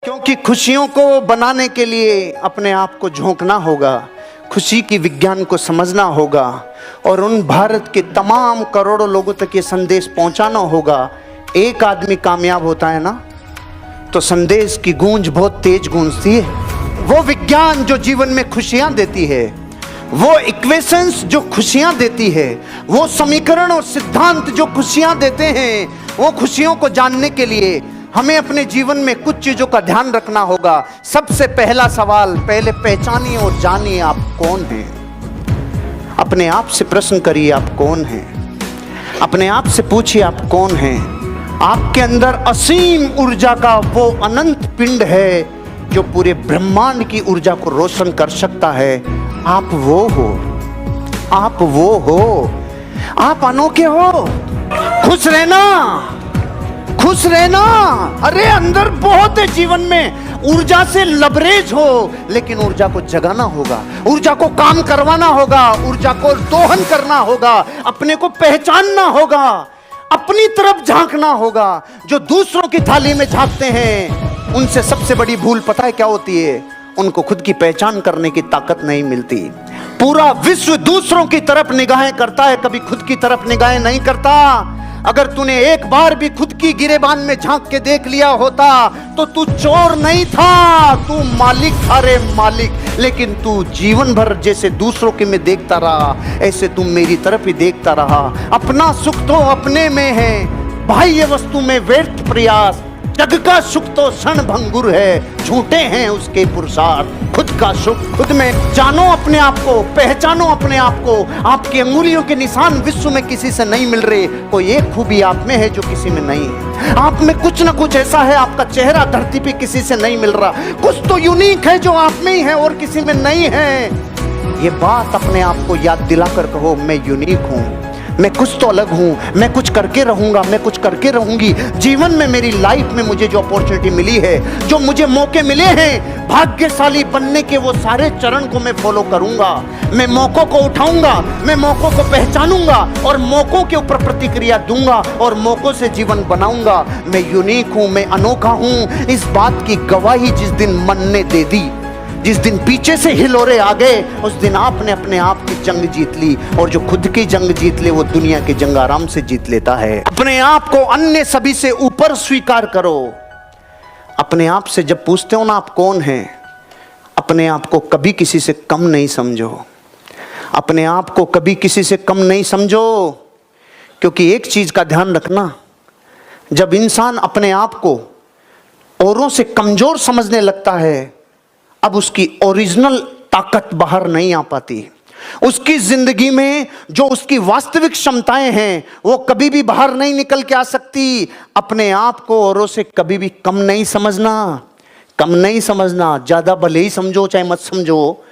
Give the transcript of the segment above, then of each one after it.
क्योंकि खुशियों को बनाने के लिए अपने आप को झोंकना होगा, खुशी की विज्ञान को समझना होगा और उन भारत के तमाम करोड़ों लोगों तक ये संदेश पहुंचाना होगा। एक आदमी कामयाब होता है ना तो संदेश की गूंज बहुत तेज गूंजती है। वो विज्ञान जो जीवन में खुशियां देती है, वो इक्वेशंस जो खुशियां देती है, वो समीकरण और सिद्धांत जो खुशियां देते हैं, वो खुशियों को जानने के लिए हमें अपने जीवन में कुछ चीजों का ध्यान रखना होगा। सबसे पहला सवाल, पहले पहचानिए और जानिए आप कौन हैं। अपने आप से प्रश्न करिए आप कौन हैं। अपने आप से पूछिए आप कौन हैं। आपके अंदर असीम ऊर्जा का वो अनंत पिंड है जो पूरे ब्रह्मांड की ऊर्जा को रोशन कर सकता है। आप वो हो, आप वो हो, आप अनोखे हो। खुश रहना, खुश रहना। अरे अंदर बहुत है जीवन में, ऊर्जा से लबरेज हो, लेकिन ऊर्जा को जगाना होगा, ऊर्जा को काम करवाना होगा, ऊर्जा को दोहन करना होगा, अपने को पहचानना होगा, अपनी तरफ झांकना होगा। जो दूसरों की थाली में झांकते हैं उनसे सबसे बड़ी भूल पता है क्या होती है? उनको खुद की पहचान करने की ताकत नहीं मिलती। पूरा विश्व दूसरों की तरफ निगाहें करता है, कभी खुद की तरफ निगाहें नहीं करता। अगर तूने एक बार भी खुद की गिरेबान में झांक के देख लिया होता तो तू चोर नहीं था, तू मालिक था रे मालिक। लेकिन तू जीवन भर जैसे दूसरों के में देखता रहा, ऐसे तुम मेरी तरफ ही देखता रहा। अपना सुख तो अपने में है, बाह्य वस्तु में व्यर्थ प्रयास। जग का सुख तो क्षण भंगुर है, झूठे हैं उसके पुरुषार्थ। खुद का सुख खुद में। जानो अपने आप को, पहचानो अपने आप को। आपकी अंगुलियों के निशान विश्व में किसी से नहीं मिल रहे। कोई एक खूबी आप में है जो किसी में नहीं है। आप में कुछ ना कुछ ऐसा है, आपका चेहरा धरती पे किसी से नहीं मिल रहा। कुछ तो यूनिक है जो आप में ही है और किसी में नहीं है। ये बात अपने आप को याद दिलाकर कहो, मैं यूनिक हूँ, मैं कुछ तो अलग हूं, मैं कुछ करके रहूंगा, मैं कुछ करके रहूंगी। जीवन में मेरी लाइफ में मुझे जो अपॉर्चुनिटी मिली है, जो मुझे मौके मिले हैं, भाग्यशाली बनने के वो सारे चरण को मैं फॉलो करूंगा। मैं मौकों को उठाऊंगा, मैं मौकों को पहचानूंगा और मौकों के ऊपर प्रतिक्रिया दूंगा और मौकों से जीवन बनाऊंगा। मैं यूनिक हूं, मैं अनोखा हूं। इस बात की गवाही जिस दिन मन ने दे दी, जिस दिन पीछे से हिलोरे आ गए, उस दिन आपने अपने आप की जंग जीत ली। और जो खुद की जंग जीत ले वो दुनिया की जंग आराम से जीत लेता है। अपने आप को अन्य सभी से ऊपर स्वीकार करो। अपने आप से जब पूछते हो ना आप कौन हैं, अपने आप को कभी किसी से कम नहीं समझो। अपने आप को कभी किसी से कम नहीं समझो, क्योंकि एक चीज का ध्यान रखना, जब इंसान अपने आप को औरों से कमजोर समझने लगता है, अब उसकी ओरिजिनल ताकत बाहर नहीं आ पाती। उसकी जिंदगी में जो उसकी वास्तविक क्षमताएं हैं वो कभी भी बाहर नहीं निकल के आ सकती। अपने आप को औरों से कभी भी कम नहीं समझना, कम नहीं समझना। ज्यादा भले ही समझो चाहे मत समझो,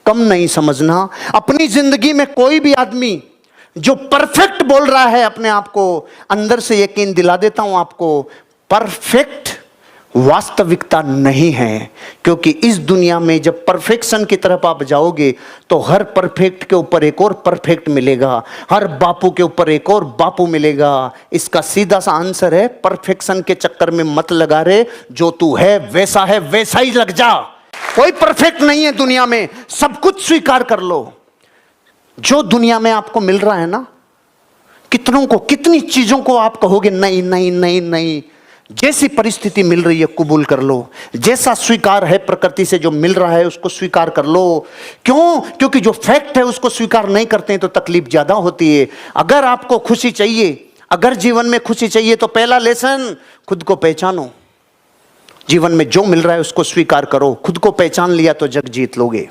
कम नहीं समझना। अपनी जिंदगी में कोई भी आदमी जो परफेक्ट बोल रहा है अपने आप को, अंदर से यकीन दिला देता हूं आपको, परफेक्ट वास्तविकता नहीं है। क्योंकि इस दुनिया में जब परफेक्शन की तरफ आप जाओगे तो हर परफेक्ट के ऊपर एक और परफेक्ट मिलेगा, हर बापू के ऊपर एक और बापू मिलेगा। इसका सीधा सा आंसर है, परफेक्शन के चक्कर में मत लगा रे, जो तू है वैसा ही लग जा। कोई परफेक्ट नहीं है दुनिया में, सब कुछ स्वीकार कर लो। जो दुनिया में आपको मिल रहा है ना, कितनों को, कितनी चीजों को आप कहोगे नहीं नहीं नहीं नहीं। जैसी परिस्थिति मिल रही है कबूल कर लो। जैसा स्वीकार है प्रकृति से जो मिल रहा है उसको स्वीकार कर लो। क्यों? क्योंकि जो फैक्ट है उसको स्वीकार नहीं करते हैं तो तकलीफ ज्यादा होती है। अगर आपको खुशी चाहिए, अगर जीवन में खुशी चाहिए तो पहला लेसन, खुद को पहचानो। जीवन में जो मिल रहा है उसको स्वीकार करो। खुद को पहचान लिया तो जग जीत लोगे।